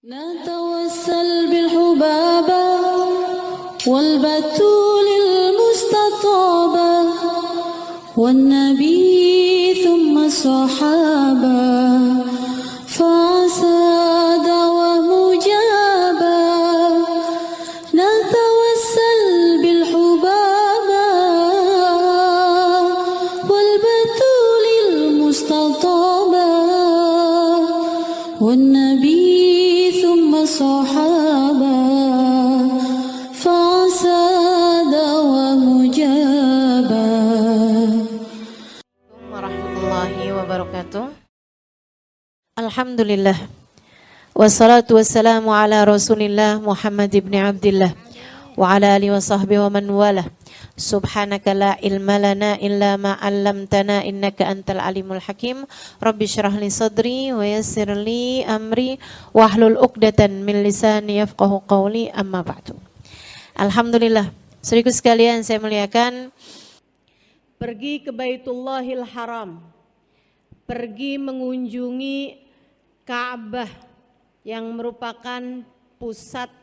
نتوسل بالحبابة والبتول المستطابة والنبي ثم الصحابة فعسى دوام مجابة نتوسل بالحبابة والبتول المستطابة والنبي ثم الصحابة فعسى دوام مجابة. Warahmatullahi wabarakatuh. Alhamdulillah. Wassalatu wassalamu ala Rasulillah Muhammad ibn Abdillah wa ala alihi wa sahbihi wa man wala. Subhanaka la ilma lana illa ma 'allamtana innaka antal alimul hakim. Rabbi shrah li sadri wa yassir li amri wahlul 'uqdatan min lisani yafqahu qawli, amma ba'du. Alhamdulillah. Saudaraku sekalian, saya muliakan, pergi ke Baitullahil Haram, pergi mengunjungi Ka'bah yang merupakan pusat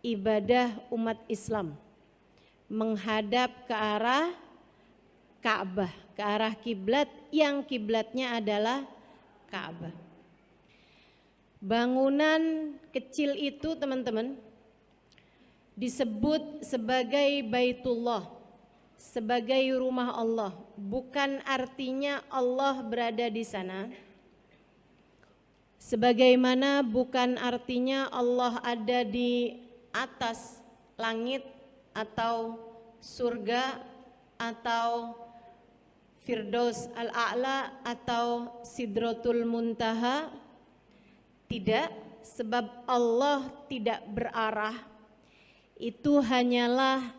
ibadah umat Islam, menghadap ke arah Ka'bah, ke arah kiblat yang kiblatnya adalah Ka'bah. Bangunan kecil itu, teman-teman, disebut sebagai Baitullah, sebagai rumah Allah. Bukan artinya Allah berada di sana, sebagaimana bukan artinya Allah ada di atas langit atau surga atau Firdaus al-A'la atau Sidratul Muntaha. Tidak, sebab Allah tidak berarah. Itu hanyalah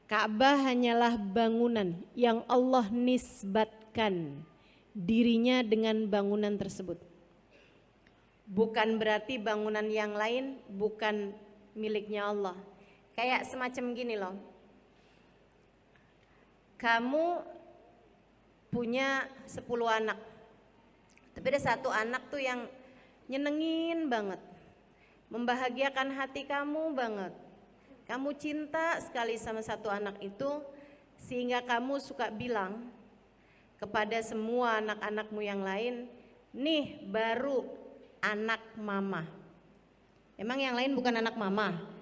Ka'bah, hanyalah bangunan yang Allah nisbatkan dirinya dengan bangunan tersebut. Bukan berarti bangunan yang lain bukan miliknya Allah. Kayak semacam gini loh, kamu punya 10 anak, tapi ada satu anak tuh yang nyenengin banget, membahagiakan hati kamu banget. Kamu cinta sekali sama satu anak itu, sehingga kamu suka bilang kepada semua anak-anakmu yang lain, nih baru anak mama. Emang yang lain bukan anak mama?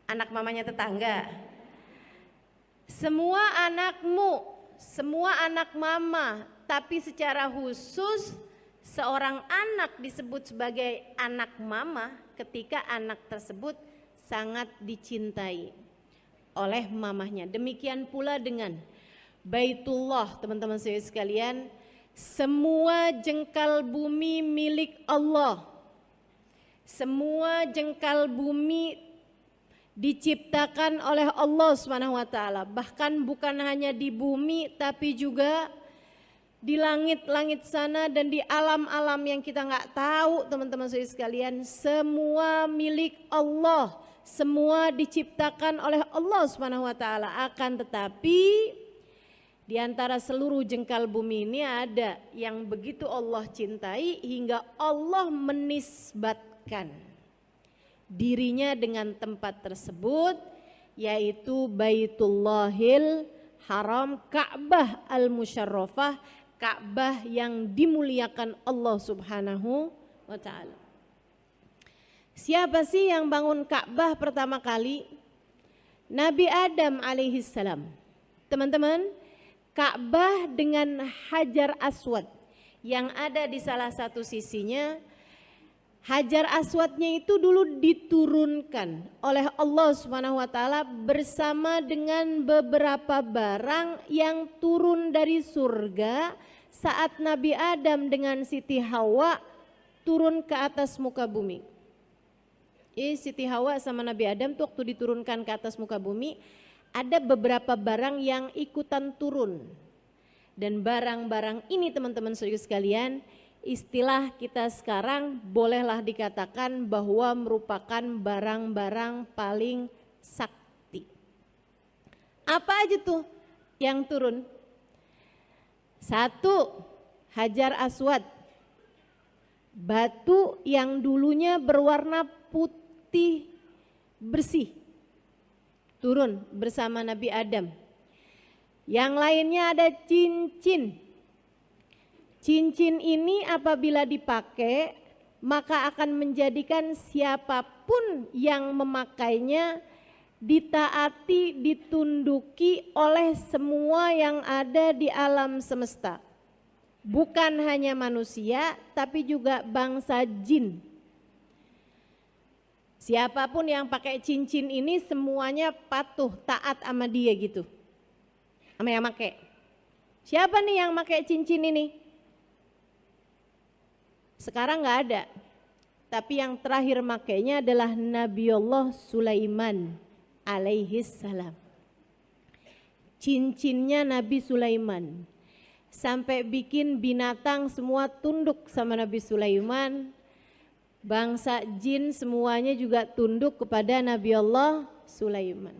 Anak mamanya tetangga. Semua anakmu, semua anak mama, tapi secara khusus seorang anak disebut sebagai anak mama ketika anak tersebut sangat dicintai oleh mamahnya. Demikian pula dengan Baitullah, teman-teman saya sekalian, semua jengkal bumi milik Allah. Semua jengkal bumi diciptakan oleh Allah SWT. Bahkan bukan hanya di bumi, tapi juga di langit-langit sana dan di alam-alam yang kita nggak tahu, teman-teman saya sekalian. Semua milik Allah, semua diciptakan oleh Allah SWT. Akan tetapi di antara seluruh jengkal bumi ini ada yang begitu Allah cintai hingga Allah menisbatkan dirinya dengan tempat tersebut, yaitu Baitullahil Haram, Ka'bah al-Musyarrafah, Ka'bah yang dimuliakan Allah Subhanahu wa ta'ala. Siapa sih yang bangun Ka'bah pertama kali? Nabi Adam alaihissalam. Teman-teman, Ka'bah dengan Hajar Aswad yang ada di salah satu sisinya, Hajar Aswadnya itu dulu diturunkan oleh Allah Subhanahu wa taala bersama dengan beberapa barang yang turun dari surga saat Nabi Adam dengan Siti Hawa turun ke atas muka bumi. Siti Hawa sama Nabi Adam tuh waktu diturunkan ke atas muka bumi, ada beberapa barang yang ikutan turun. Dan barang-barang ini, teman-teman saudara sekalian, istilah kita sekarang bolehlah dikatakan bahwa merupakan barang-barang paling sakti. Apa aja tuh yang turun? Satu, Hajar Aswad. Batu yang dulunya berwarna putih bersih turun bersama Nabi Adam. Yang lainnya ada cincin. Cincin ini apabila dipakai maka akan menjadikan siapapun yang memakainya ditaati, ditunduki oleh semua yang ada di alam semesta. Bukan hanya manusia tapi juga bangsa jin. Siapapun yang pakai cincin ini semuanya patuh, taat sama dia gitu. Sama yang pakai. Siapa nih yang pakai cincin ini? Sekarang nggak ada. Tapi yang terakhir makainya adalah Nabiullah Sulaiman alaihi salam. Cincinnya Nabi Sulaiman. Sampai bikin binatang semua tunduk sama Nabi Sulaiman. Bangsa jin semuanya juga tunduk kepada Nabi Allah Sulaiman.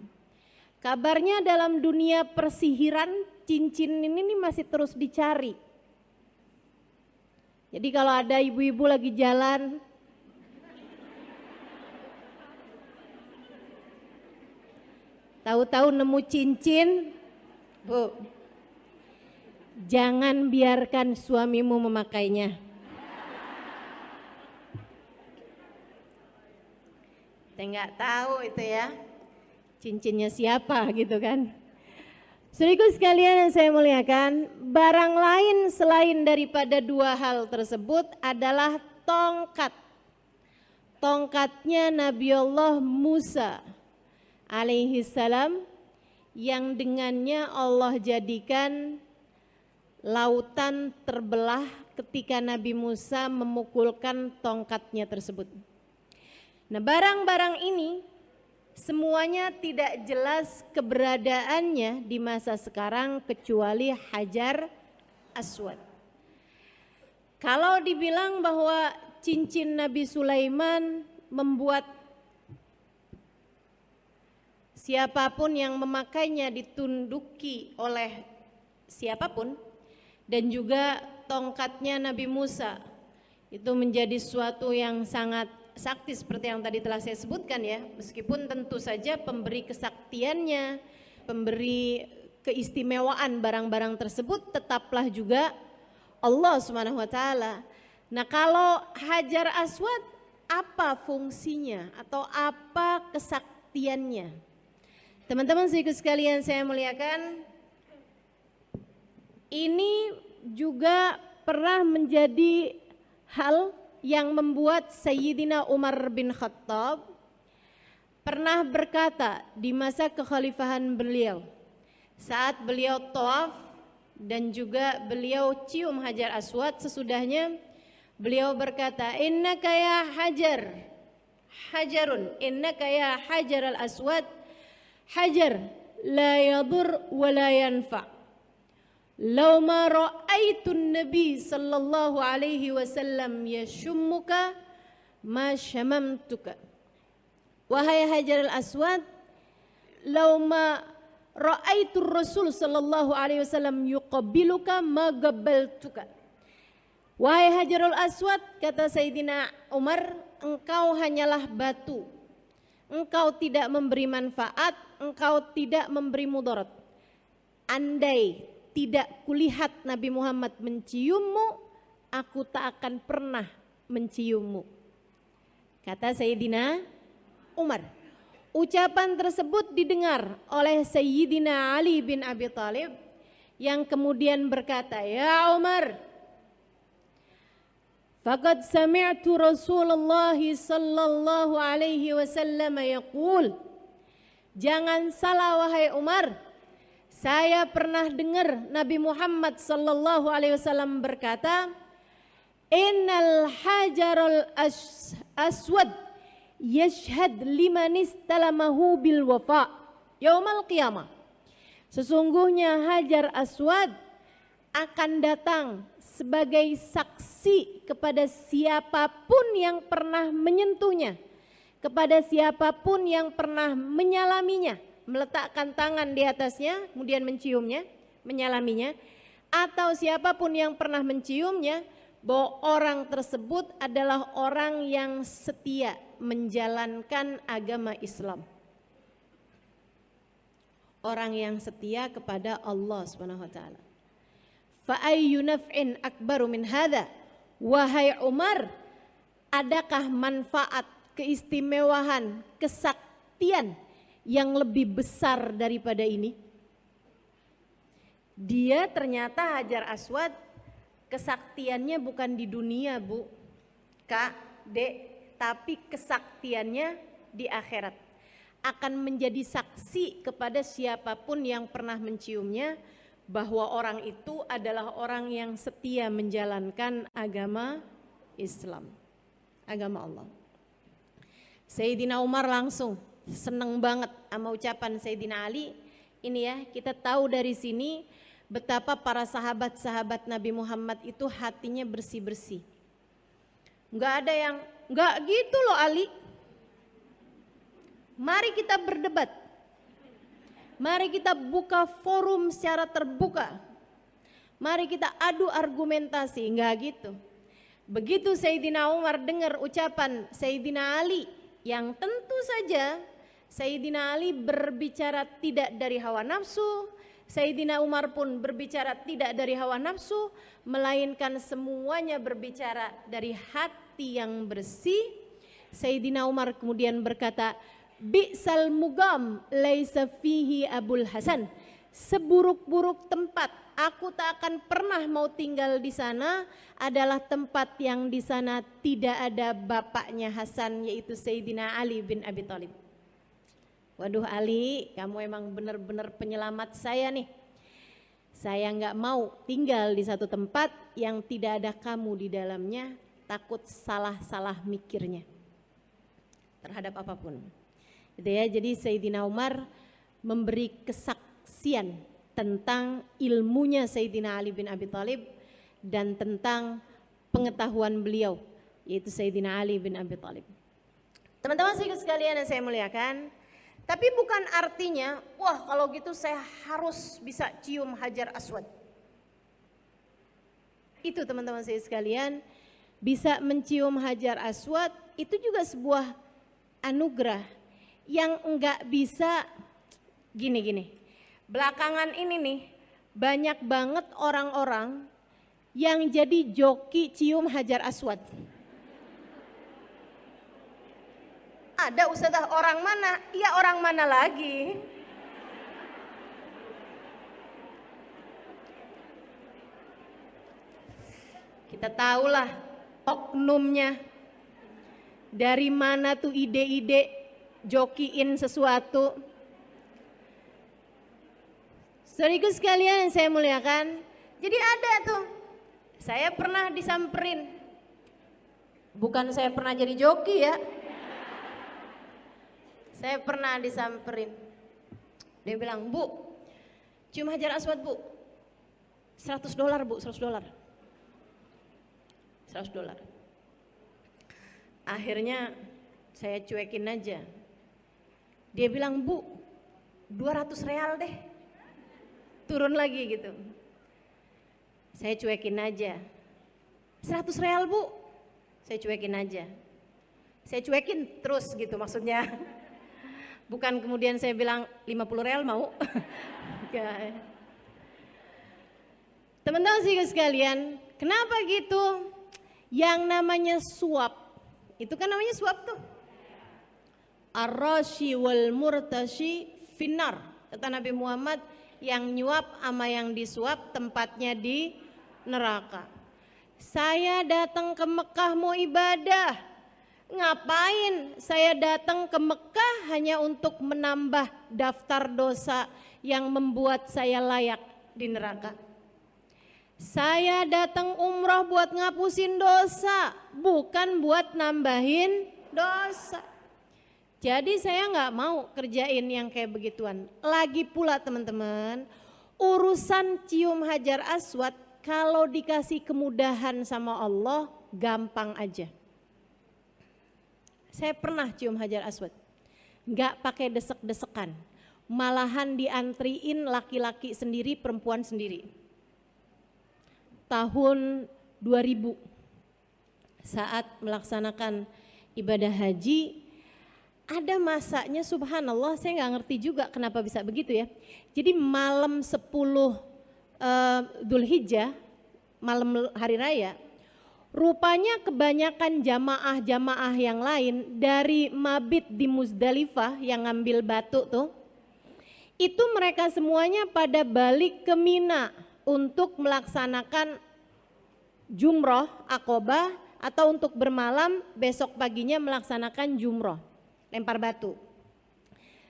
Kabarnya dalam dunia persihiran cincin ini masih terus dicari. Jadi kalau ada ibu-ibu lagi jalan, tahu-tahu nemu cincin, Bu, jangan biarkan suamimu memakainya. Saya nggak tahu itu ya, cincinnya siapa gitu kan. Saudaraku sekalian yang saya muliakan, barang lain selain daripada dua hal tersebut adalah tongkat. Tongkatnya Nabiullah Musa alaihi salam yang dengannya Allah jadikan lautan terbelah ketika Nabi Musa memukulkan tongkatnya tersebut. Nah, barang-barang ini semuanya tidak jelas keberadaannya di masa sekarang kecuali Hajar Aswad. Kalau dibilang bahwa cincin Nabi Sulaiman membuat siapapun yang memakainya ditunduki oleh siapapun, dan juga tongkatnya Nabi Musa itu menjadi suatu yang sangat sakti seperti yang tadi telah saya sebutkan ya, meskipun tentu saja pemberi kesaktiannya, pemberi keistimewaan barang-barang tersebut tetaplah juga Allah Subhanahu wa taala. Nah, kalau Hajar Aswad apa fungsinya atau apa kesaktiannya? Teman-teman sekalian saya muliakan, ini juga pernah menjadi hal yang membuat Sayyidina Umar bin Khattab pernah berkata di masa kekhalifahan beliau, saat beliau tawaf dan juga beliau cium Hajar Aswad, sesudahnya beliau berkata, innaka ya hajar, hajarun, innaka ya hajar al-aswad, hajar la yadur wa la yanfa'. Lau ma ra'aitun Nabi sallallahu alaihi wasallam yashummuka ma syamamtuka. Wahai Hajar al-Aswad, lau ma ra'aitur Rasul sallallahu alaihi wasallam yuqabbiluka ma gabbaltuka. Wahai Hajarul Aswad, kata Sayyidina Umar, engkau hanyalah batu. Engkau tidak memberi manfaat, engkau tidak memberi mudarat. Andai tidak kulihat Nabi Muhammad menciummu, aku tak akan pernah menciummu. Kata Sayyidina Umar. Ucapan tersebut didengar oleh Sayyidina Ali bin Abi Thalib yang kemudian berkata, ya Umar, faqad sami'tu Rasulullah sallallahu alaihi wasallam yaqul, jangan salah wahai Umar, saya pernah dengar Nabi Muhammad sallallahu alaihi wasallam berkata, innal hajarul aswad yashhad liman istalamahu bil wafa yaumal qiyamah. Sesungguhnya Hajar Aswad akan datang sebagai saksi kepada siapapun yang pernah menyentuhnya, kepada siapapun yang pernah menyalaminya, meletakkan tangan di atasnya, kemudian menciumnya, menyalaminya, atau siapapun yang pernah menciumnya, bahwa orang tersebut adalah orang yang setia menjalankan agama Islam. Orang yang setia kepada Allah Subhanahu wa taala. Fa ayyu naf'in akbaru min hadza? Wahai Umar, adakah manfaat, keistimewaan, kesaktian yang lebih besar daripada ini? Dia ternyata Hajar Aswad kesaktiannya bukan di dunia, Bu, Kak, Dek, tapi kesaktiannya di akhirat. Akan menjadi saksi kepada siapapun yang pernah menciumnya bahwa orang itu adalah orang yang setia menjalankan agama Islam, agama Allah. Sayyidina Umar langsung seneng banget sama ucapan Sayyidina Ali. Ini ya, kita tahu dari sini betapa para sahabat-sahabat Nabi Muhammad itu hatinya bersih-bersih. Enggak ada yang, enggak gitu loh Ali. Mari kita berdebat. Mari kita buka forum secara terbuka. Mari kita adu argumentasi, enggak gitu. Begitu Sayyidina Umar dengar ucapan Sayyidina Ali yang tentu saja Sayyidina Ali berbicara tidak dari hawa nafsu, Sayyidina Umar pun berbicara tidak dari hawa nafsu, melainkan semuanya berbicara dari hati yang bersih. Sayyidina Umar kemudian berkata, bi'sal mugam laisa fihi Abul Hasan. Seburuk-buruk tempat aku tak akan pernah mau tinggal di sana adalah tempat yang di sana tidak ada bapaknya Hasan, yaitu Sayyidina Ali bin Abi Thalib. Waduh Ali, kamu emang benar-benar penyelamat saya nih. Saya nggak mau tinggal di satu tempat yang tidak ada kamu di dalamnya, takut salah-salah mikirnya terhadap apapun. Gitu ya, jadi Sayyidina Umar memberi kesaksian tentang ilmunya Sayyidina Ali bin Abi Thalib dan tentang pengetahuan beliau, yaitu Sayyidina Ali bin Abi Thalib. Teman-teman sekalian yang saya muliakan, tapi bukan artinya, wah kalau gitu saya harus bisa cium Hajar Aswad. Itu teman-teman saya sekalian, bisa mencium Hajar Aswad itu juga sebuah anugerah yang enggak bisa gini-gini. Belakangan ini nih banyak banget orang-orang yang jadi joki cium Hajar Aswad. Ada Ustazah, orang mana? Iya orang mana lagi? Kita tahulah oknumnya. Dari mana tuh ide-ide jokiin sesuatu. Saudariku sekalian yang saya muliakan, jadi ada tuh, saya pernah disamperin, bukan saya pernah jadi joki ya, saya pernah disamperin. Dia bilang, Bu, cium Hajar Aswad Bu, $100 Bu, $100. Akhirnya saya cuekin aja. Dia bilang, Bu, 200 real deh. Turun lagi gitu. Saya cuekin aja. 100 real Bu. Saya cuekin aja. Saya cuekin terus gitu maksudnya. Bukan kemudian saya bilang 50 real mau. Teman-teman sekalian, kenapa gitu? Yang namanya suap, itu kan namanya suap tuh. Ar-rashi wal murtashi finnar. Kata Nabi Muhammad, yang nyuap sama yang disuap tempatnya di neraka. Saya datang ke Mekah mau ibadah. Ngapain saya datang ke Mekah hanya untuk menambah daftar dosa yang membuat saya layak di neraka? Saya datang umroh buat ngapusin dosa, bukan buat nambahin dosa. Jadi saya nggak mau kerjain yang kayak begituan. Lagi pula teman-teman, urusan cium Hajar Aswad kalau dikasih kemudahan sama Allah gampang aja. Saya pernah cium Hajar Aswad, nggak pakai desek-desekan, malahan diantriin laki-laki sendiri, perempuan sendiri. Tahun 2000 saat melaksanakan ibadah haji. Ada masanya subhanallah, saya nggak ngerti juga kenapa bisa begitu ya. Jadi malam 10 Dzulhijjah, malam hari raya, rupanya kebanyakan jamaah-jamaah yang lain dari mabit di Muzdalifah yang ngambil batu tuh, itu mereka semuanya pada balik ke Mina untuk melaksanakan jumroh Aqobah atau untuk bermalam besok paginya melaksanakan jumroh, lempar batu.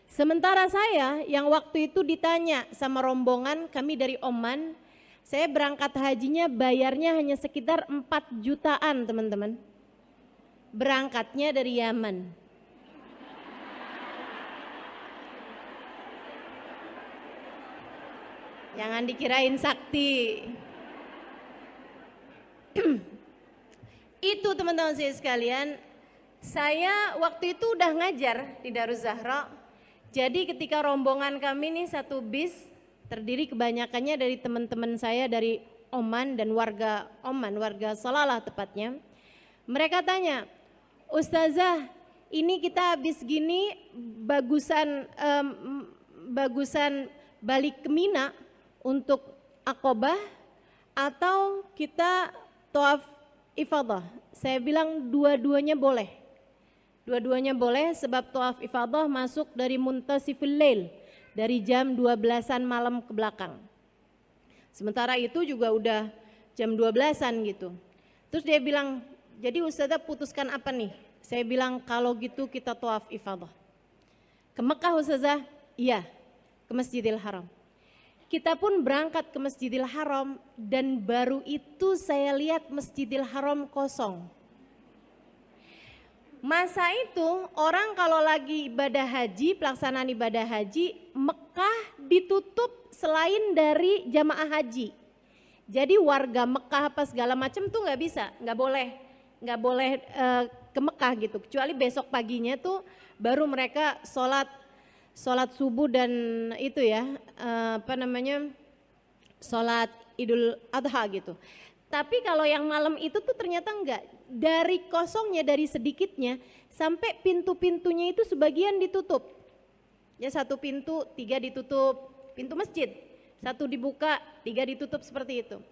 Sementara saya yang waktu itu ditanya sama rombongan kami dari Oman, saya berangkat hajinya bayarnya hanya sekitar 4 jutaan teman-teman. Berangkatnya dari Yaman. Jangan dikirain sakti. Itu teman-teman saya sekalian, saya waktu itu udah ngajar di Daruz Zahra. Jadi ketika rombongan kami nih satu bis, terdiri kebanyakannya dari teman-teman saya dari Oman dan warga Oman, warga Salalah tepatnya. Mereka tanya, Ustazah, ini kita habis gini bagusan balik ke Mina untuk Aqobah atau kita tawaf ifadah? Saya bilang dua-duanya boleh. Dua-duanya boleh sebab tawaf ifadah masuk dari muntasifil lail, dari jam 12-an malam ke belakang. Sementara itu juga udah jam 12-an gitu. Terus dia bilang, jadi Ustazah putuskan apa nih? Saya bilang kalau gitu kita tawaf ifadah. Ke Mekah Ustazah? Iya, ke Masjidil Haram. Kita pun berangkat ke Masjidil Haram dan baru itu saya lihat Masjidil Haram kosong. Masa itu orang kalau lagi ibadah haji, pelaksanaan ibadah haji, Mekah ditutup selain dari jamaah haji. Jadi warga Mekah apa segala macam tuh nggak bisa, nggak boleh ke Mekah gitu. Kecuali besok paginya tuh baru mereka sholat subuh dan itu ya sholat Idul Adha gitu. Tapi kalau yang malam itu tuh ternyata enggak, dari kosongnya, dari sedikitnya sampai pintu-pintunya itu sebagian ditutup. Ya satu pintu, 3 ditutup, pintu masjid, 1 dibuka, 3 ditutup seperti itu.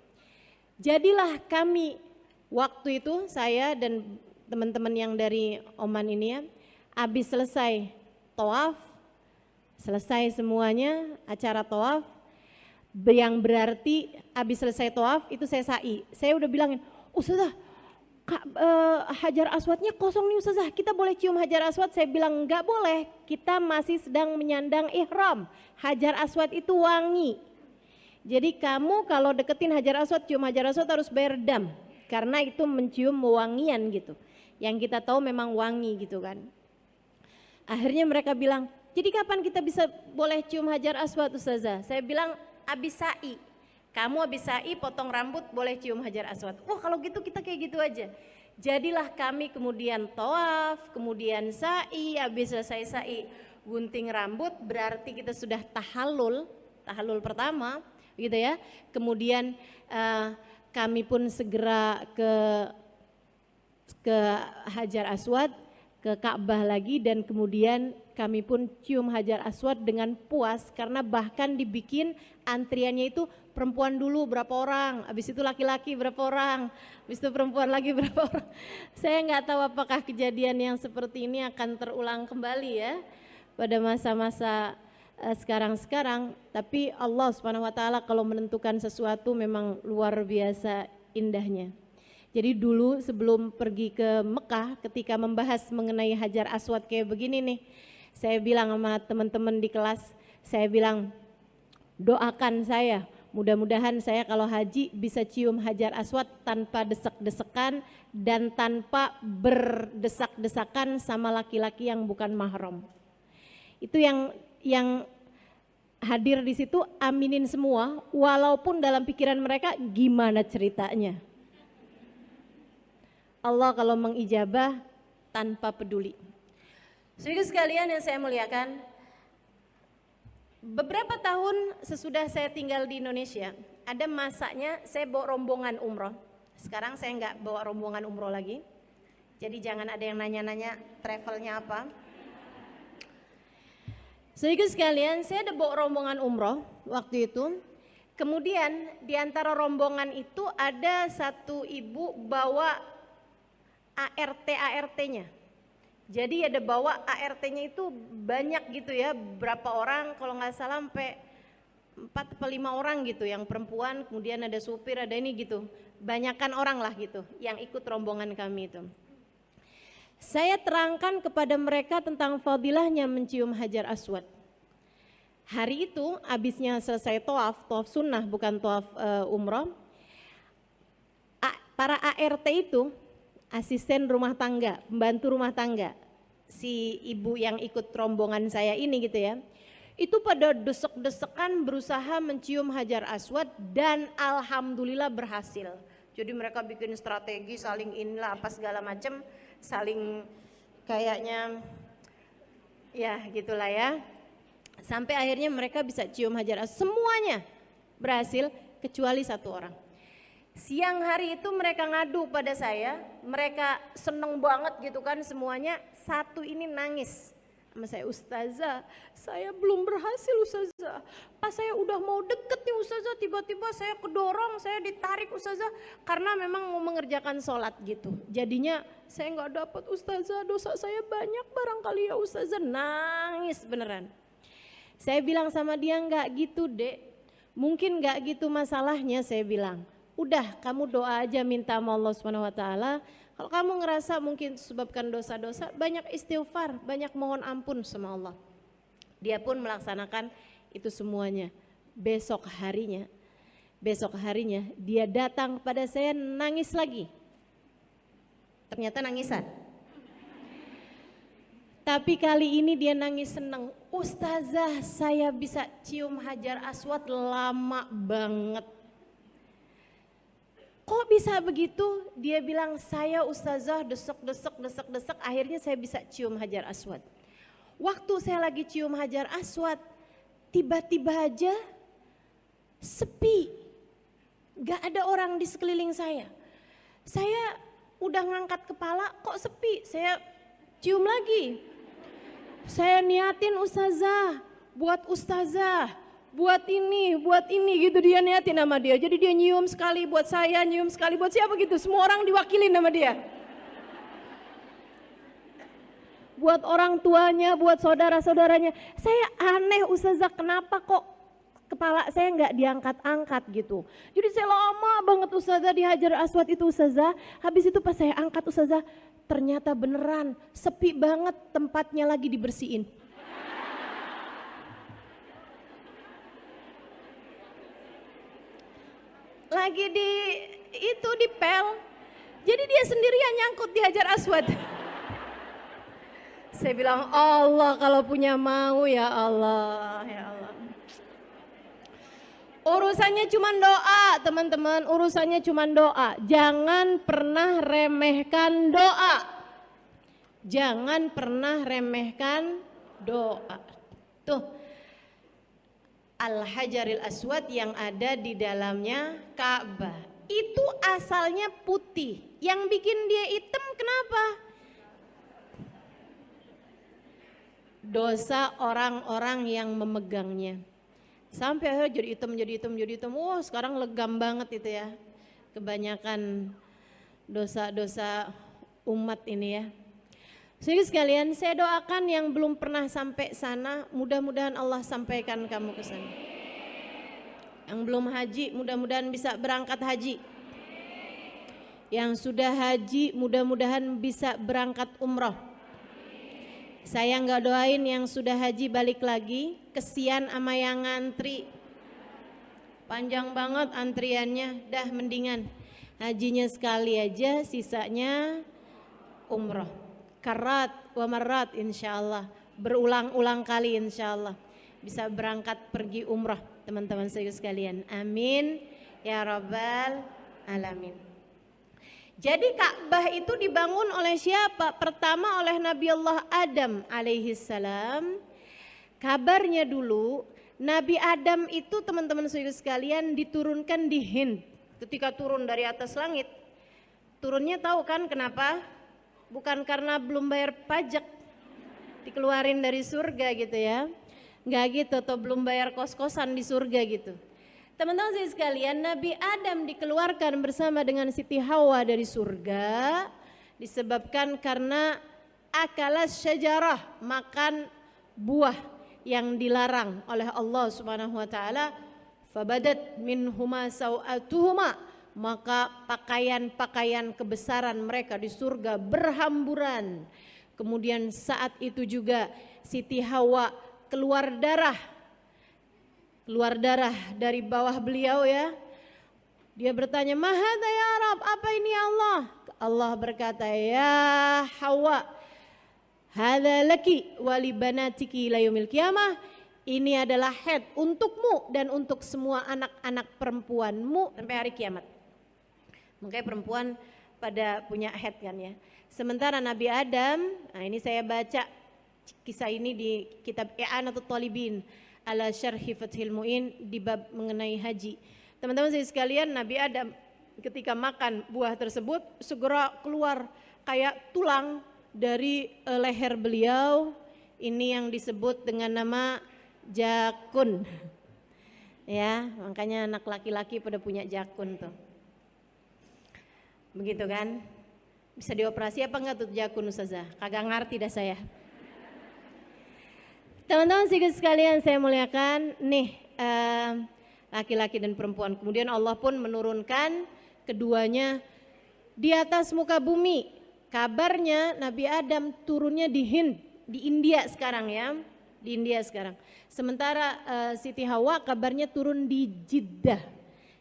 Jadilah kami waktu itu saya dan teman-teman yang dari Oman ini ya, habis selesai tawaf, selesai semuanya acara tawaf, yang berarti habis selesai tawaf itu saya sa'i. Saya udah bilangin, Ustazah, Hajar Aswadnya kosong nih Ustazah, kita boleh cium Hajar Aswad? Saya bilang enggak boleh, kita masih sedang menyandang ihram. Hajar Aswad itu wangi. Jadi kamu kalau deketin Hajar Aswad, cium Hajar Aswad harus bayar dam, karena itu mencium wangian gitu. Yang kita tahu memang wangi gitu kan. Akhirnya mereka bilang, jadi kapan kita bisa boleh cium Hajar Aswad Ustazah? Saya bilang abis sa'i, kamu abis sa'i potong rambut boleh cium Hajar Aswad. Wah kalau gitu kita kayak gitu aja. Jadilah kami kemudian tawaf, kemudian sa'i, habis selesai sa'i gunting rambut, berarti kita sudah tahallul pertama gitu ya. Kemudian kami pun segera ke Hajar Aswad, ke Ka'bah lagi, dan kemudian kami pun cium Hajar Aswad dengan puas karena bahkan dibikin antriannya itu perempuan dulu berapa orang, habis itu laki-laki berapa orang, habis itu perempuan lagi berapa orang. Saya nggak tahu apakah kejadian yang seperti ini akan terulang kembali ya pada masa-masa sekarang-sekarang, tapi Allah Subhanahu wa taala kalau menentukan sesuatu memang luar biasa indahnya. Jadi dulu sebelum pergi ke Mekah, ketika membahas mengenai Hajar Aswad kayak begini nih, saya bilang sama teman-teman di kelas, saya bilang doakan saya, mudah-mudahan saya kalau haji bisa cium Hajar Aswad tanpa desek-desekan dan tanpa berdesak-desakan sama laki-laki yang bukan mahram. Itu yang hadir di situ aminin semua, walaupun dalam pikiran mereka gimana ceritanya. Allah kalau mengijabah tanpa peduli. Saudara sekalian yang saya muliakan, beberapa tahun sesudah saya tinggal di Indonesia, ada masanya saya bawa rombongan umroh. Sekarang saya nggak bawa rombongan umroh lagi. Jadi jangan ada yang nanya-nanya travelnya apa. Saudara sekalian, saya ada bawa rombongan umroh waktu itu. Kemudian di antara rombongan itu ada satu ibu bawa ART-nya. Jadi ada bawa ART-nya itu banyak gitu ya, berapa orang, kalau nggak salah sampai 4 atau 5 orang gitu, yang perempuan, kemudian ada supir, ada ini gitu. Banyakan orang lah gitu yang ikut rombongan kami itu. Saya terangkan kepada mereka tentang fadilahnya mencium Hajar Aswad. Hari itu abisnya selesai tawaf sunnah bukan tawaf umroh. Para ART itu asisten rumah tangga, pembantu rumah tangga, si ibu yang ikut rombongan saya ini gitu ya. Itu pada desek-desekan berusaha mencium Hajar Aswad dan alhamdulillah berhasil. Jadi mereka bikin strategi saling inilah apa segala macam, saling kayaknya ya gitulah ya. Sampai akhirnya mereka bisa cium Hajar Aswad, semuanya berhasil kecuali satu orang. Siang hari itu mereka ngadu pada saya, mereka seneng banget gitu kan semuanya. Satu ini nangis sama saya, "Ustazah, saya belum berhasil Ustazah. Pas saya udah mau deket nih Ustazah, tiba-tiba saya kedorong, saya ditarik Ustazah. Karena memang mau mengerjakan sholat gitu. Jadinya saya gak dapat Ustazah, dosa saya banyak barangkali ya Ustazah." Nangis beneran. Saya bilang sama dia, "Enggak gitu dek, mungkin gak gitu masalahnya," saya bilang. "Udah kamu doa aja minta sama Allah SWT. Kalau kamu ngerasa mungkin sebabkan dosa-dosa, banyak istighfar, banyak mohon ampun sama Allah." Dia pun melaksanakan itu semuanya. Besok harinya dia datang pada saya nangis lagi. Ternyata nangisan. Tapi kali ini dia nangis seneng. "Ustazah, saya bisa cium Hajar Aswad lama banget." "Kok bisa begitu?" Dia bilang, "Saya Ustazah desek, akhirnya saya bisa cium Hajar Aswad. Waktu saya lagi cium Hajar Aswad, tiba-tiba aja sepi, gak ada orang di sekeliling saya. Saya udah ngangkat kepala, kok sepi, saya cium lagi. Saya niatin Ustazah, buat Ustazah, buat ini gitu, dia niatin sama dia. Jadi dia nyium sekali buat saya, nyium sekali buat siapa gitu, semua orang diwakilin sama dia. Buat orang tuanya, buat saudara-saudaranya. Saya aneh Ustazah, kenapa kok kepala saya nggak diangkat-angkat gitu. Jadi saya lama banget Ustazah di Hajar Aswad itu Ustazah. Habis itu pas saya angkat Ustazah, ternyata beneran sepi banget, tempatnya lagi dibersihin. Lagi di pel. Jadi dia sendirian nyangkut di Hajar Aswad. Saya bilang, Allah kalau punya mau ya Allah, ya Allah. Urusannya cuma doa teman-teman, urusannya cuma doa. Jangan pernah remehkan doa. Jangan pernah remehkan doa. Tuh, Al-Hajaril Aswad yang ada di dalamnya Ka'bah. Itu asalnya putih. Yang bikin dia hitam kenapa? Dosa orang-orang yang memegangnya. Sampai akhirnya jadi hitam. Wah, sekarang legam banget itu ya. Kebanyakan dosa-dosa umat ini ya. Saudara sekalian, saya doakan yang belum pernah sampai sana, mudah-mudahan Allah sampaikan kamu ke sana. Yang belum haji, mudah-mudahan bisa berangkat haji. Yang sudah haji, mudah-mudahan bisa berangkat umroh. Saya nggak doain yang sudah haji balik lagi, kesian sama yang ngantri. Panjang banget antriannya, dah mendingan hajinya sekali aja, sisanya umroh. Karat wa marat insyaallah, berulang-ulang kali insyaallah bisa berangkat pergi umroh teman-teman saya sekalian. Amin ya rabbal alamin. Jadi Ka'bah itu dibangun oleh siapa? Pertama oleh Nabi Allah Adam alaihissalam. Kabarnya dulu Nabi Adam itu teman-teman saudara sekalian diturunkan di Hind. Ketika turun dari atas langit turunnya tahu kan kenapa? Bukan karena belum bayar pajak, dikeluarin dari surga gitu ya. Nggak gitu, atau belum bayar kos-kosan di surga gitu. Teman-teman sekalian, Nabi Adam dikeluarkan bersama dengan Siti Hawa dari surga disebabkan karena akala syajarah, makan buah yang dilarang oleh Allah Subhanahu wa taala. Fabadat minhuma sau'atuhuma, maka pakaian-pakaian kebesaran mereka di surga berhamburan. Kemudian saat itu juga Siti Hawa keluar darah dari bawah beliau ya. Dia bertanya, "Mahadha ya Rab, apa ini ya Allah?" Allah berkata, "Ya Hawa, hadza laki wa li banatiki ila yaumil qiyamah." Ini adalah head untukmu dan untuk semua anak-anak perempuanmu sampai hari kiamat. Makanya perempuan pada punya head kan ya. Sementara Nabi Adam, nah ini saya baca kisah ini di kitab I'anatul Talibin ala Syarhi Fathil Mu'in di bab mengenai haji. Teman-teman sekalian, Nabi Adam ketika makan buah tersebut segera keluar kayak tulang dari leher beliau. Ini yang disebut dengan nama jakun. Ya, makanya anak laki-laki pada punya jakun tuh. Begitu kan? Bisa dioperasi apa enggak tuh jakun Ustazah? Kagak ngerti dah saya. Teman-teman sekalian saya muliakan, nih laki-laki dan perempuan. Kemudian Allah pun menurunkan keduanya di atas muka bumi. Kabarnya Nabi Adam turunnya di Hind, di India sekarang ya. Di India sekarang. Sementara Siti Hawa kabarnya turun di Jeddah.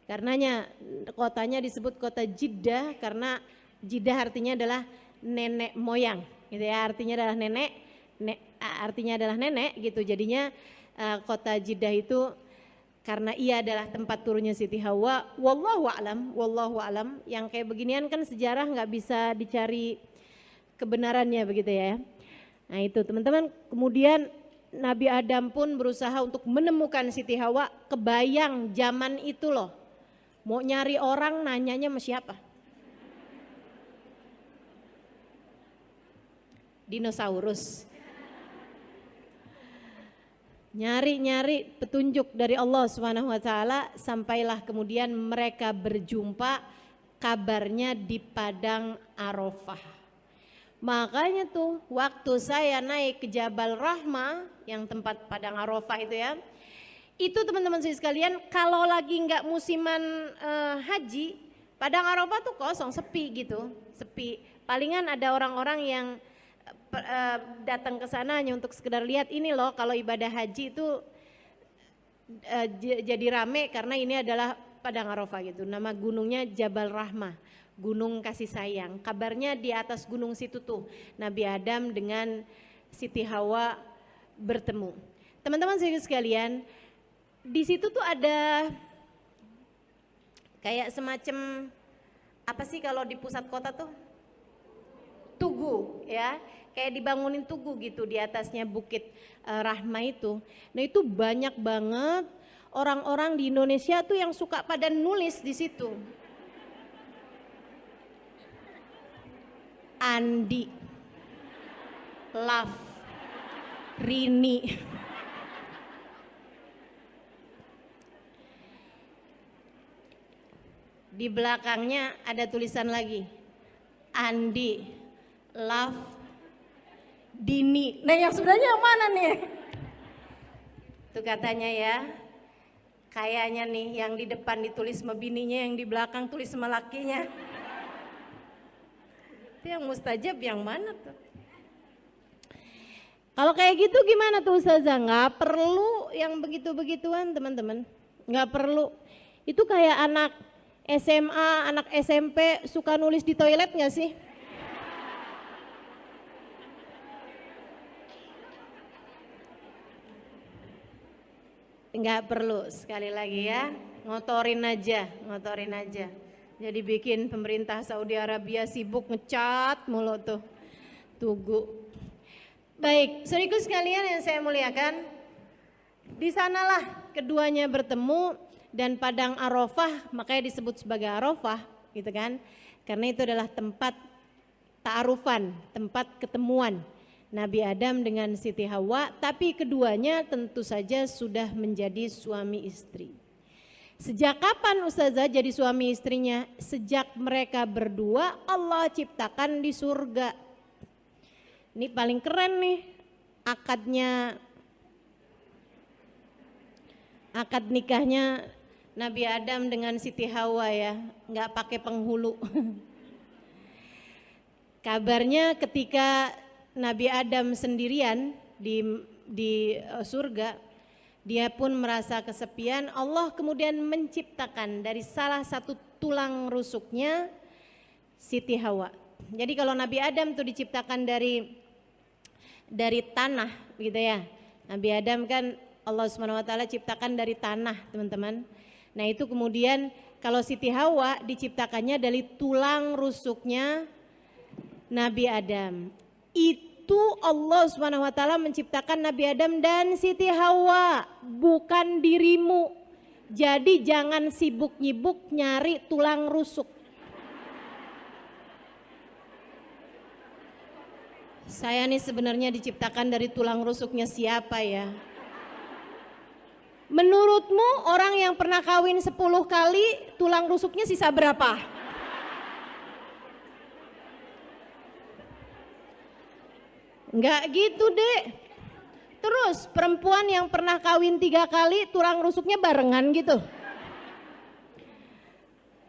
Karenanya kotanya disebut kota Jeddah karena Jeddah artinya adalah nenek moyang, gitu ya. Artinya adalah nenek gitu. Jadinya kota Jeddah itu karena ia adalah tempat turunnya Siti Hawa. Wallahu a'lam. Yang kayak beginian kan sejarah nggak bisa dicari kebenarannya begitu ya. Nah itu teman-teman, kemudian Nabi Adam pun berusaha untuk menemukan Siti Hawa. Kebayang zaman itu loh, mau nyari orang nanyanya sama siapa? Dinosaurus. Nyari-nyari petunjuk dari Allah Subhanahu wa taala, sampailah kemudian mereka berjumpa, kabarnya di padang Arafah. Makanya tuh waktu saya naik ke Jabal Rahmah yang tempat padang Arafah itu ya, itu teman-teman sekalian kalau lagi nggak musiman haji, padang Arafah tuh kosong, sepi gitu, sepi. Palingan ada orang-orang yang datang ke sana hanya untuk sekedar lihat. Ini loh kalau ibadah haji itu jadi rame karena ini adalah padang Arafah gitu. Nama gunungnya Jabal Rahmah, gunung kasih sayang. Kabarnya di atas gunung situ tuh Nabi Adam dengan Siti Hawa bertemu. Teman-teman sekalian, di situ tuh ada kayak semacam apa sih kalau di pusat kota tuh? Tugu ya, kayak dibangunin tugu gitu di atasnya bukit Rahmah itu. Nah itu banyak banget orang-orang di Indonesia tuh yang suka pada nulis di situ. Andi, Love, Rini. Di belakangnya ada tulisan lagi, Andi, Love, Dini. Nah yang sebenarnya yang mana nih? Tuh katanya ya, kayaknya nih yang di depan ditulis sama bininya, yang di belakang tulis sama lakinya. Itu yang mustajab yang mana tuh? Kalau kayak gitu gimana tuh Ustazah? Nggak perlu yang begitu-begituan teman-teman. Nggak perlu. Itu kayak anak SMA, anak SMP suka nulis di toilet nggak sih? Nggak perlu, sekali lagi ya, ngotorin aja. Jadi bikin pemerintah Saudi Arabia sibuk ngecat mulu tuh tugu. Baik, saudaraku sekalian yang saya muliakan, di sanalah keduanya bertemu dan padang Arafah, makanya disebut sebagai Arafah, gitu kan? Karena itu adalah tempat ta'arufan, tempat ketemuan Nabi Adam dengan Siti Hawa, tapi keduanya tentu saja sudah menjadi suami istri. Sejak kapan Ustazah jadi suami istrinya? Sejak mereka berdua Allah ciptakan di surga. Ini paling keren nih akad nikahnya Nabi Adam dengan Siti Hawa ya, nggak pakai penghulu. Kabarnya ketika Nabi Adam sendirian di surga, dia pun merasa kesepian. Allah kemudian menciptakan dari salah satu tulang rusuknya Siti Hawa. Jadi kalau Nabi Adam tuh diciptakan dari tanah gitu ya. Nabi Adam kan Allah Subhanahu wa taala ciptakan dari tanah, teman-teman. Nah, itu kemudian kalau Siti Hawa diciptakannya dari tulang rusuknya Nabi Adam. Itu Allah Subhanahu wa taala menciptakan Nabi Adam dan Siti Hawa, bukan dirimu. Jadi jangan sibuk nyibuk nyari tulang rusuk. Saya nih sebenarnya diciptakan dari tulang rusuknya siapa ya? Menurutmu orang yang pernah kawin 10 kali tulang rusuknya sisa berapa? Enggak gitu deh. Terus perempuan yang pernah kawin 3 kali tulang rusuknya barengan gitu.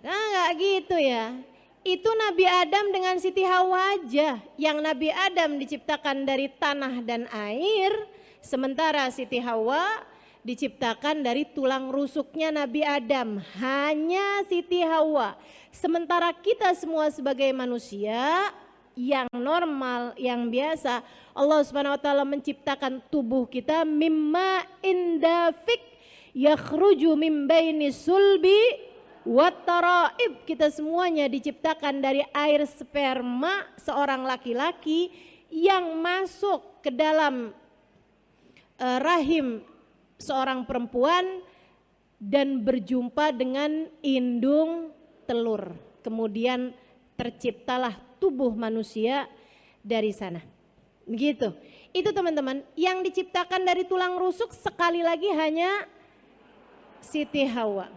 Nah enggak gitu ya. Itu Nabi Adam dengan Siti Hawa aja. Yang Nabi Adam diciptakan dari tanah dan air, sementara Siti Hawa diciptakan dari tulang rusuknya Nabi Adam. Hanya Siti Hawa. Sementara kita semua sebagai manusia yang normal, yang biasa, Allah Subhanahu wa taala menciptakan tubuh kita mimma indafik yakhruju min baini sulbi wat taraib. Kita semuanya diciptakan dari air sperma seorang laki-laki yang masuk ke dalam rahim seorang perempuan dan berjumpa dengan indung telur. Kemudian terciptalah tubuh manusia dari sana. Begitu. Itu teman-teman, yang diciptakan dari tulang rusuk sekali lagi hanya Siti Hawa.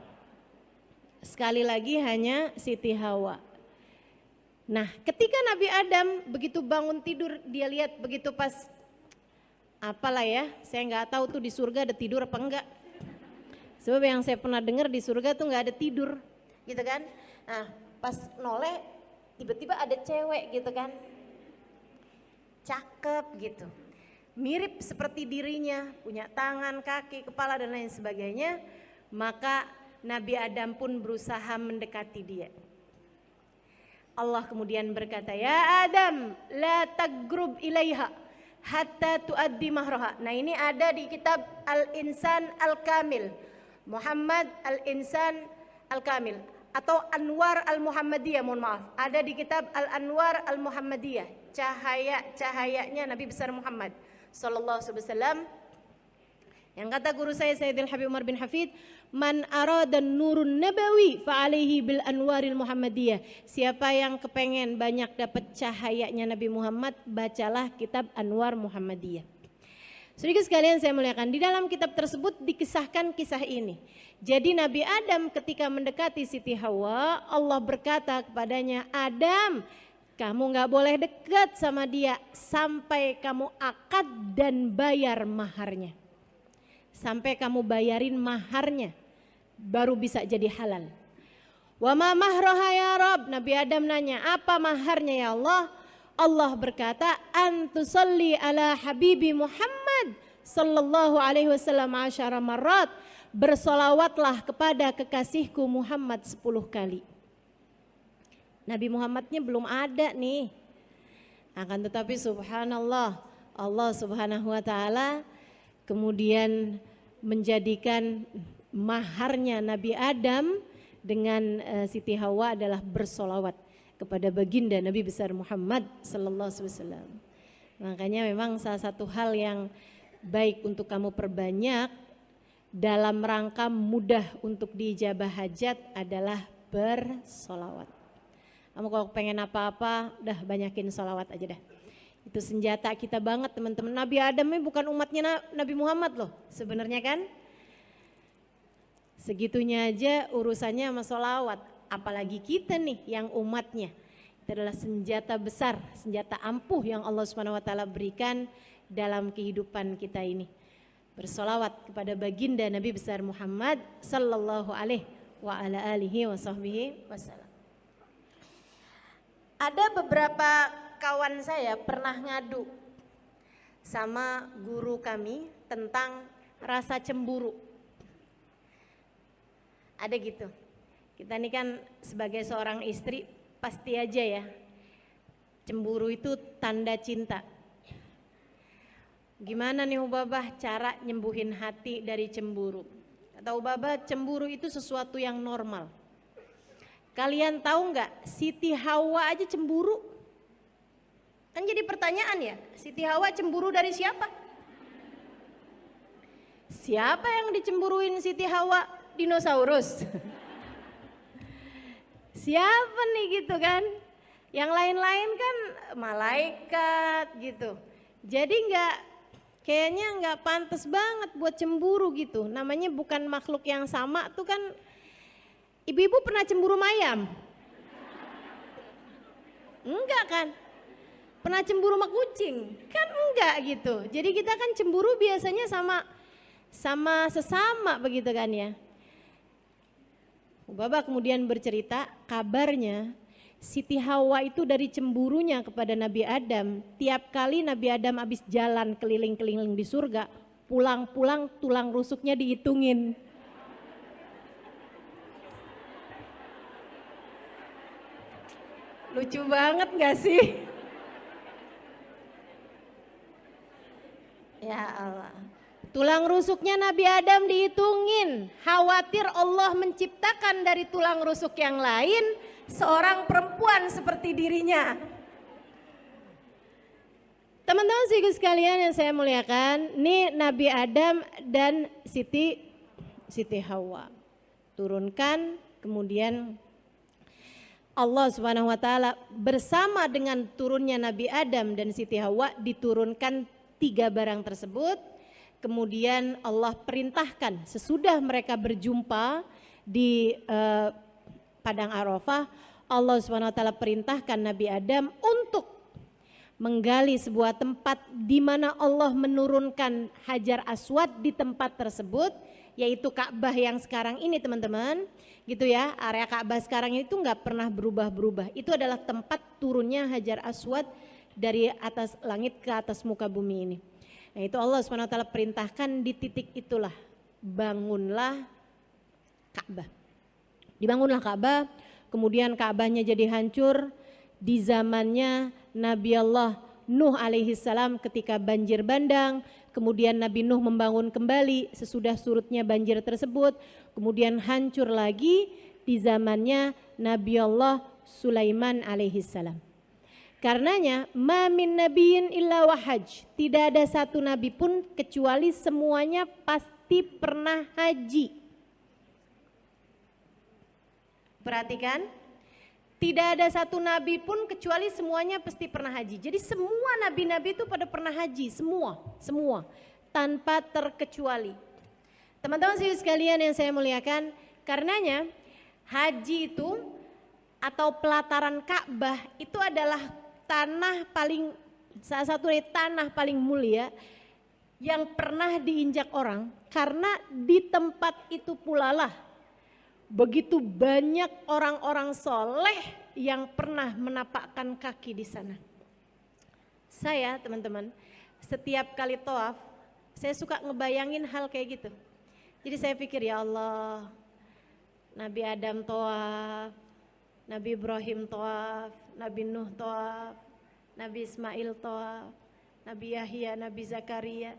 Sekali lagi hanya Siti Hawa. Nah, ketika Nabi Adam begitu bangun tidur, dia lihat begitu pas apalah ya, saya nggak tahu tuh di surga ada tidur apa enggak. Sebab yang saya pernah dengar di surga tuh nggak ada tidur, gitu kan. Nah, pas noleh tiba-tiba ada cewek gitu kan, cakep gitu, mirip seperti dirinya, punya tangan, kaki, kepala dan lain sebagainya. Maka Nabi Adam pun berusaha mendekati dia. Allah kemudian berkata, ya Adam, la tagrub ilaiha hatta tuaddi mahraha. Nah, ini ada di kitab Al-Insan Al-Kamil, Muhammad Al-Insan Al-Kamil, atau Anwar Al-Muhammadiyah, mohon maaf. Ada di kitab Al-Anwar Al-Muhammadiyah, cahaya-cahayanya Nabi besar Muhammad sallallahu alaihi wasallam. Yang kata guru saya Sayyidil Habib Umar bin Hafid, man arada nurun nabawi fa alaihi bil anwaril muhammadiyah. Siapa yang kepengen banyak dapat cahayanya Nabi Muhammad, bacalah kitab Anwar Muhammadiyah. Sedikit sekalian saya muliakan, di dalam kitab tersebut dikisahkan kisah ini. Jadi Nabi Adam ketika mendekati Siti Hawa, Allah berkata kepadanya, Adam, kamu gak boleh dekat sama dia sampai kamu akad dan bayar maharnya. Sampai kamu bayarin maharnya, baru bisa jadi halal. Wa ma mahraha ya Rabb, Nabi Adam nanya, apa maharnya ya Allah? Allah berkata, antusalli ala habibi Muhammad sallallahu alaihi wasallam asyara marrat. Bersolawatlah kepada kekasihku Muhammad 10 kali. Nabi Muhammadnya belum ada nih. Akan tetapi subhanallah, Allah subhanahu wa ta'ala kemudian menjadikan maharnya Nabi Adam dengan Siti Hawa adalah bersolawat kepada baginda Nabi besar Muhammad sallallahu alaihi wasallam. Makanya memang salah satu hal yang baik untuk kamu perbanyak dalam rangka mudah untuk diijabah hajat adalah bersolawat. Kamu kalau pengen apa-apa, udah banyakin sholawat aja dah. Itu senjata kita banget teman-teman. Nabi Adam ini bukan umatnya Nabi Muhammad loh sebenarnya kan. Segitunya aja urusannya sama sholawat. Apalagi kita nih yang umatnya. Itu adalah senjata besar, senjata ampuh yang Allah SWT berikan dalam kehidupan kita ini. Bersolawat kepada baginda Nabi besar Muhammad sallallahu alaihi wa ala alihi wa sahbihi wasallam. Ada beberapa kawan saya pernah ngadu sama guru kami tentang rasa cemburu. Ada gitu. Kita ini kan sebagai seorang istri pasti aja ya, cemburu itu tanda cinta. Gimana nih Ubabah cara nyembuhin hati dari cemburu? Kata Ubabah, cemburu itu sesuatu yang normal. Kalian tahu nggak, Siti Hawa aja cemburu? Kan jadi pertanyaan ya, Siti Hawa cemburu dari siapa? Siapa yang dicemburuin Siti Hawa? Dinosaurus. Siapa nih gitu kan? Yang lain-lain kan malaikat gitu. Jadi kayaknya nggak pantas banget buat cemburu gitu. Namanya bukan makhluk yang sama tuh kan. Ibu-ibu pernah cemburu mayam? Enggak kan? Pernah cemburu sama kucing? Kan enggak gitu. Jadi kita kan cemburu biasanya sama sesama begitu kan ya. Ubabah kemudian bercerita kabarnya Siti Hawa itu dari cemburunya kepada Nabi Adam, tiap kali Nabi Adam habis jalan keliling-keliling di surga, pulang-pulang tulang rusuknya dihitungin. Lucu banget gak sih? Ya Allah. Tulang rusuknya Nabi Adam dihitungin. Khawatir Allah menciptakan dari tulang rusuk yang lain seorang perempuan seperti dirinya. Teman-teman sekalian sekalian yang saya muliakan, ini Nabi Adam dan Siti Hawa turunkan, kemudian Allah Subhanahu wa taala bersama dengan turunnya Nabi Adam dan Siti Hawa diturunkan 3 barang tersebut. Kemudian Allah perintahkan sesudah mereka berjumpa di Padang Arafah, Allah Subhanahu wa taala perintahkan Nabi Adam untuk menggali sebuah tempat di mana Allah menurunkan Hajar Aswad di tempat tersebut, yaitu Ka'bah yang sekarang ini teman-teman. Gitu ya, area Ka'bah sekarang itu nggak pernah berubah-berubah. Itu adalah tempat turunnya Hajar Aswad dari atas langit ke atas muka bumi ini. Nah itu Allah SWT perintahkan di titik itulah, bangunlah Ka'bah. Dibangunlah Ka'bah, kemudian Ka'bahnya jadi hancur di zamannya Nabi Allah Nuh alaihi salam ketika banjir bandang. Kemudian Nabi Nuh membangun kembali sesudah surutnya banjir tersebut. Kemudian hancur lagi di zamannya Nabi Allah Sulaiman alaihi salam. Karenanya ma min nabiyyin illa wahaj, tidak ada satu nabi pun kecuali semuanya pasti pernah haji. Perhatikan, tidak ada satu nabi pun kecuali semuanya pasti pernah haji. Jadi semua nabi-nabi itu pada pernah haji, semua tanpa terkecuali. Teman-teman sekalian yang saya muliakan, karenanya haji itu atau pelataran Ka'bah itu adalah salah satu dari tanah paling mulia yang pernah diinjak orang, karena di tempat itu pula lah begitu banyak orang-orang soleh yang pernah menapakkan kaki di sana. Saya teman-teman setiap kali tawaf saya suka ngebayangin hal kayak gitu. Jadi saya pikir ya Allah, Nabi Adam tawaf, Nabi Ibrahim tawaf, Nabi Nuh tawaf, Nabi Ismail tawaf, Nabi Yahya, Nabi Zakaria.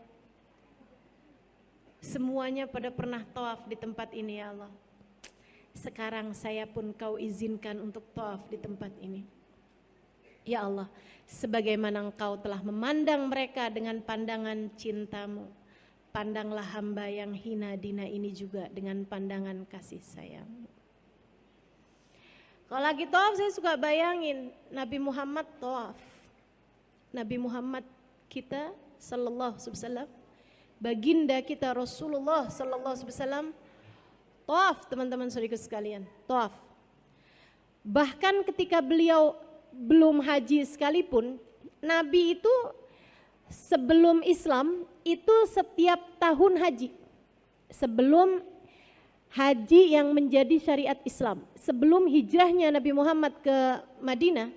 Semuanya pada pernah tawaf di tempat ini ya Allah. Sekarang saya pun kau izinkan untuk tawaf di tempat ini. Ya Allah, sebagaimana engkau telah memandang mereka dengan pandangan cintamu, pandanglah hamba yang hina dina ini juga dengan pandangan kasih sayang. Kalau lagi tawaf saya suka bayangin Nabi Muhammad tawaf. Nabi Muhammad kita sallallahu alaihi wasallam, baginda kita Rasulullah sallallahu alaihi wasallam tawaf, teman-teman saudara sekalian, tawaf. Bahkan ketika beliau belum haji sekalipun, Nabi itu sebelum Islam itu setiap tahun haji. Sebelum haji yang menjadi syariat Islam, sebelum hijrahnya Nabi Muhammad ke Madinah,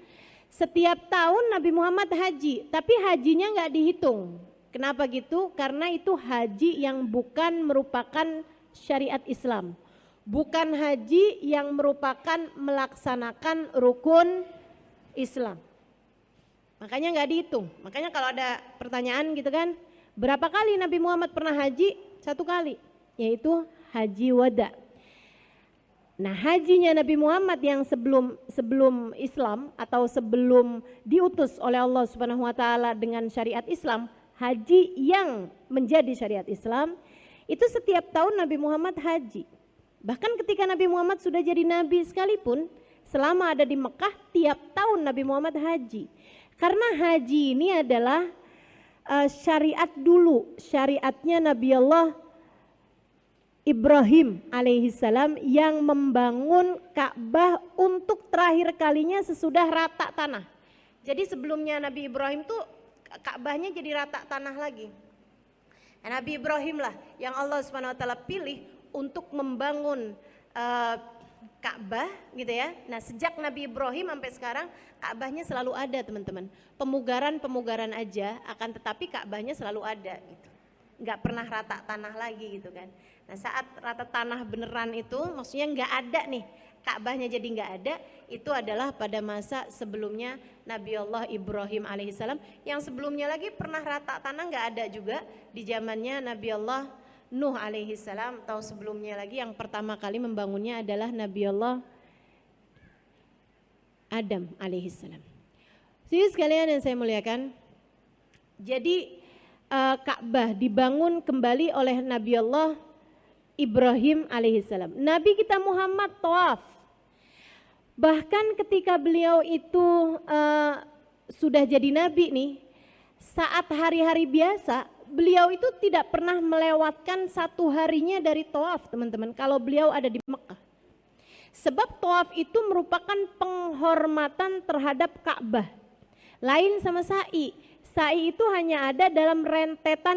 setiap tahun Nabi Muhammad haji, tapi hajinya nggak dihitung. Kenapa gitu? Karena itu haji yang bukan merupakan syariat Islam, bukan haji yang merupakan melaksanakan rukun Islam. Makanya nggak dihitung. Makanya kalau ada pertanyaan gitu kan, berapa kali Nabi Muhammad pernah haji? 1 kali, yaitu haji wada. Nah, hajinya Nabi Muhammad yang sebelum Islam atau sebelum diutus oleh Allah Subhanahu wa taala dengan syariat Islam, haji yang menjadi syariat Islam itu setiap tahun Nabi Muhammad haji. Bahkan ketika Nabi Muhammad sudah jadi nabi sekalipun, selama ada di Mekah tiap tahun Nabi Muhammad haji. Karena haji ini adalah syariat dulu, syariatnya Nabi Allah Ibrahim alaihissalam yang membangun Ka'bah untuk terakhir kalinya sesudah rata tanah. Jadi sebelumnya Nabi Ibrahim tuh Ka'bahnya jadi rata tanah lagi. Nah, Nabi Ibrahim lah yang Allah Subhanahu wa taala pilih untuk membangun Ka'bah gitu ya. Nah, sejak Nabi Ibrahim sampai sekarang Ka'bahnya selalu ada, teman-teman. Pemugaran aja, akan tetapi Ka'bahnya selalu ada gitu. Nggak pernah rata tanah lagi gitu kan. Nah, saat rata tanah beneran itu maksudnya nggak ada nih, Ka'bahnya jadi nggak ada, itu adalah pada masa sebelumnya Nabi Allah Ibrahim alaihissalam. Yang sebelumnya lagi pernah rata tanah nggak ada juga di zamannya Nabi Allah Nuh alaihissalam, atau sebelumnya lagi yang pertama kali membangunnya adalah Nabi Allah Adam alaihissalam. Jadi sekalian yang saya muliakan, jadi Ka'bah dibangun kembali oleh Nabi Allah Ibrahim alaihissalam. Nabi kita Muhammad tawaf. Bahkan ketika beliau itu sudah jadi nabi nih, saat hari-hari biasa beliau itu tidak pernah melewatkan 1 harinya dari tawaf, teman-teman, kalau beliau ada di Mekah. Sebab tawaf itu merupakan penghormatan terhadap Ka'bah. Lain sama sa'i. Sa'i itu hanya ada dalam rentetan